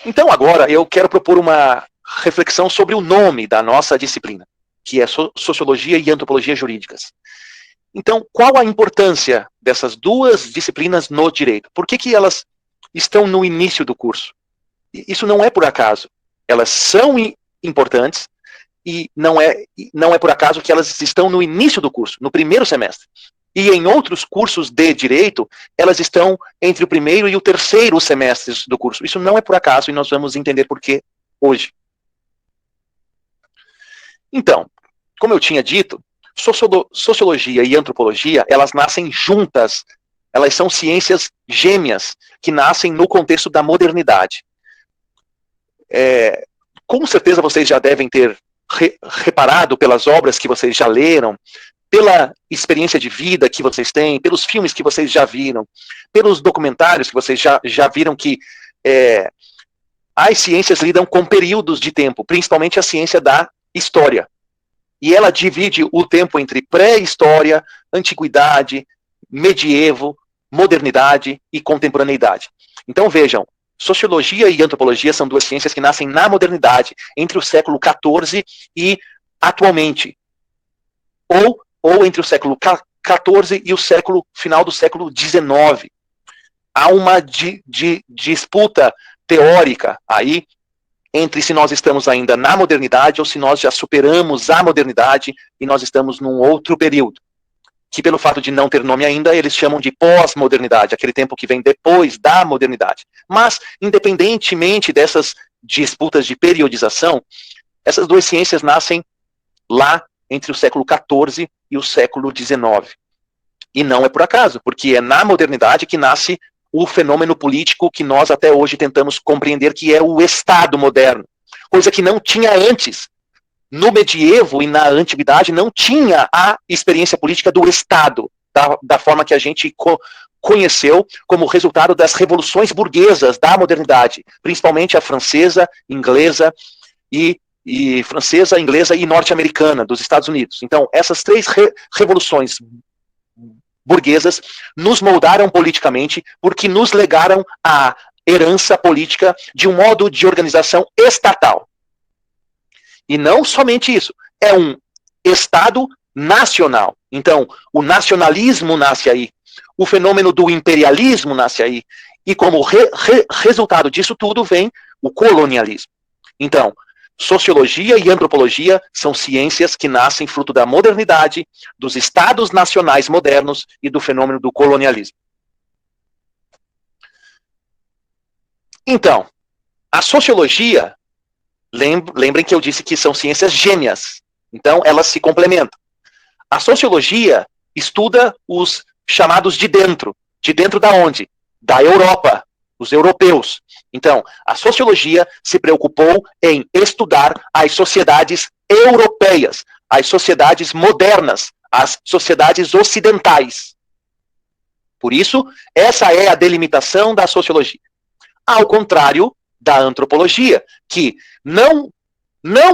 Então agora eu quero propor uma reflexão sobre o nome da nossa disciplina, que é Sociologia e Antropologia Jurídicas. Então, qual a importância dessas duas disciplinas no direito? Por que elas estão no início do curso? Isso não é por acaso. Elas são importantes e não é por acaso que elas estão no início do curso, no primeiro semestre. E em outros cursos de direito, elas estão entre o primeiro e o terceiro semestres do curso. Isso não é por acaso e nós vamos entender por que hoje. Então, como eu tinha dito, sociologia e antropologia, elas nascem juntas. Elas são ciências gêmeas que nascem no contexto da modernidade. Com certeza vocês já devem ter reparado pelas obras que vocês já leram, pela experiência de vida que vocês têm, pelos filmes que vocês já viram, pelos documentários que vocês já viram que as ciências lidam com períodos de tempo, principalmente a ciência da história. E ela divide o tempo entre pré-história, antiguidade, medievo, modernidade e contemporaneidade. Então vejam, sociologia e antropologia são duas ciências que nascem na modernidade, entre o século XIV e atualmente. Ou entre o século XIV e o final do século XIX. Há uma disputa teórica aí entre se nós estamos ainda na modernidade ou se nós já superamos a modernidade e nós estamos num outro período, que pelo fato de não ter nome ainda, eles chamam de pós-modernidade, aquele tempo que vem depois da modernidade. Mas, independentemente dessas disputas de periodização, essas duas ciências nascem lá entre o século XIV e o século XIX. E não é por acaso, porque é na modernidade que nasce o fenômeno político que nós até hoje tentamos compreender, que é o Estado moderno, coisa que não tinha antes. No medievo e na antiguidade não tinha a experiência política do Estado, da forma que a gente conheceu como resultado das revoluções burguesas da modernidade, principalmente a francesa, inglesa francesa, inglesa e norte-americana dos Estados Unidos. Então, essas três revoluções burguesas nos moldaram politicamente porque nos legaram a herança política de um modo de organização estatal. E não somente isso, é um Estado nacional. Então, o nacionalismo nasce aí, o fenômeno do imperialismo nasce aí, e como resultado disso tudo vem o colonialismo. Então, sociologia e antropologia são ciências que nascem fruto da modernidade, dos estados nacionais modernos e do fenômeno do colonialismo. Então, a sociologia, lembrem que eu disse que são ciências gêmeas, então elas se complementam. A sociologia estuda os chamados de dentro da onde? Da Europa, os europeus. Então, a sociologia se preocupou em estudar as sociedades europeias, as sociedades modernas, as sociedades ocidentais. Por isso, essa é a delimitação da sociologia. Ao contrário da antropologia, que não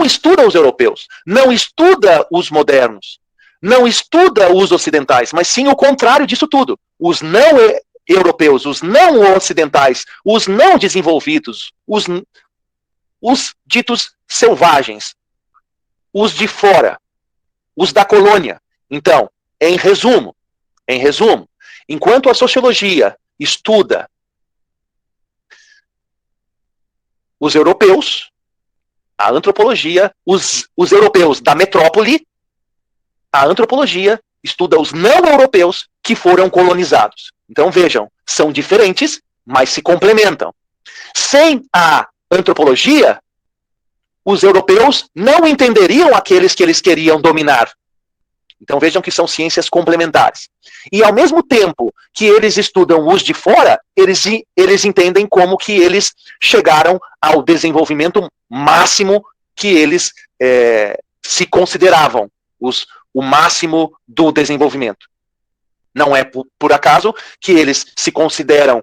estuda os europeus, não estuda os modernos, não estuda os ocidentais, mas sim o contrário disso tudo. Os não europeus, os não ocidentais, os não desenvolvidos, os ditos selvagens, os de fora, os da colônia. Então, em resumo, enquanto a sociologia estuda os europeus, a antropologia, os europeus da metrópole, a antropologia estuda os não europeus que foram colonizados. Então vejam, são diferentes, mas se complementam. Sem a antropologia, os europeus não entenderiam aqueles que eles queriam dominar. Então vejam que são ciências complementares. E ao mesmo tempo que eles estudam os de fora, eles entendem como que eles chegaram ao desenvolvimento máximo que eles se consideravam, o máximo do desenvolvimento. Não é por acaso que eles se consideram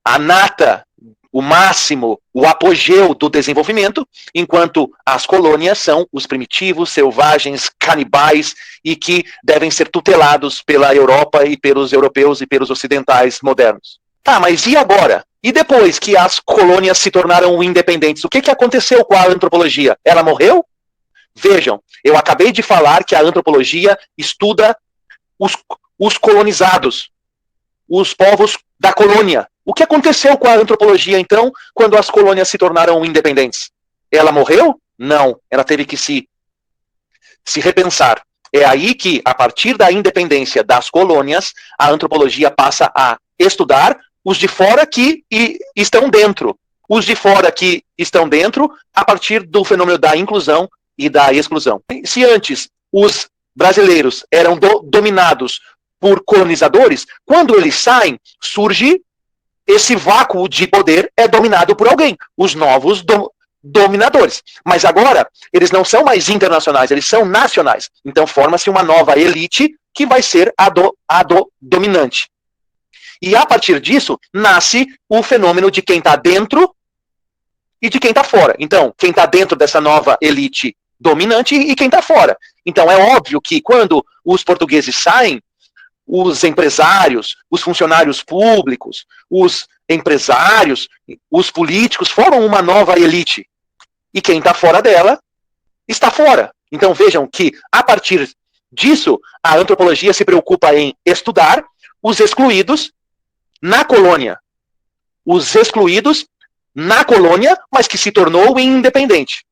a nata o máximo, o apogeu do desenvolvimento, enquanto as colônias são os primitivos, selvagens, canibais e que devem ser tutelados pela Europa e pelos europeus e pelos ocidentais modernos. Tá, mas e agora? E depois que as colônias se tornaram independentes, o que aconteceu com a antropologia? Ela morreu? Vejam, eu acabei de falar que a antropologia estuda os colonizados, os povos da colônia. O que aconteceu com a antropologia, então, quando as colônias se tornaram independentes? Ela morreu? Não, ela teve que se repensar. É aí que, a partir da independência das colônias, a antropologia passa a estudar os de fora que estão dentro. Os de fora que estão dentro, a partir do fenômeno da inclusão e da exclusão. Se antes os brasileiros eram dominados por colonizadores, quando eles saem, surge esse vácuo de poder, é dominado por alguém, os novos dominadores. Mas agora, eles não são mais internacionais, eles são nacionais. Então forma-se uma nova elite que vai ser a dominante. E a partir disso, nasce o fenômeno de quem está dentro e de quem está fora. Então, quem está dentro dessa nova elite dominante e quem está fora. Então é óbvio que quando os portugueses saem, os empresários, os funcionários públicos, os empresários, os políticos formam uma nova elite. E quem está fora dela, está fora. Então vejam que, a partir disso, a antropologia se preocupa em estudar os excluídos na colônia. Os excluídos na colônia, mas que se tornou independente.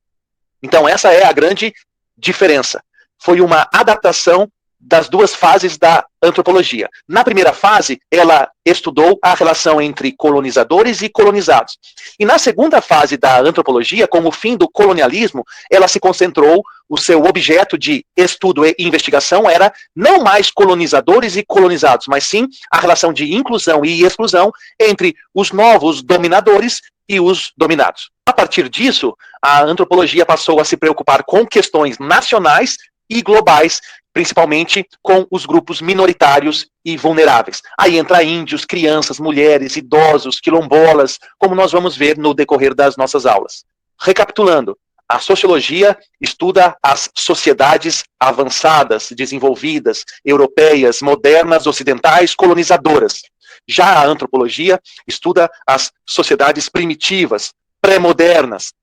Então essa é a grande diferença. Foi uma adaptação das duas fases da antropologia. Na primeira fase, ela estudou a relação entre colonizadores e colonizados. E na segunda fase da antropologia, com o fim do colonialismo, ela se concentrou, o seu objeto de estudo e investigação era não mais colonizadores e colonizados, mas sim a relação de inclusão e exclusão entre os novos dominadores e os dominados. A partir disso, a antropologia passou a se preocupar com questões nacionais e globais, principalmente com os grupos minoritários e vulneráveis. Aí entra índios, crianças, mulheres, idosos, quilombolas, como nós vamos ver no decorrer das nossas aulas. Recapitulando, a sociologia estuda as sociedades avançadas, desenvolvidas, europeias, modernas, ocidentais, colonizadoras. Já a antropologia estuda as sociedades primitivas, pré-modernas,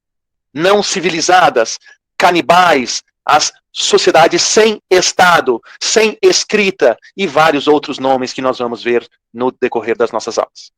não civilizadas, canibais, as sociedades sem Estado, sem escrita e vários outros nomes que nós vamos ver no decorrer das nossas aulas.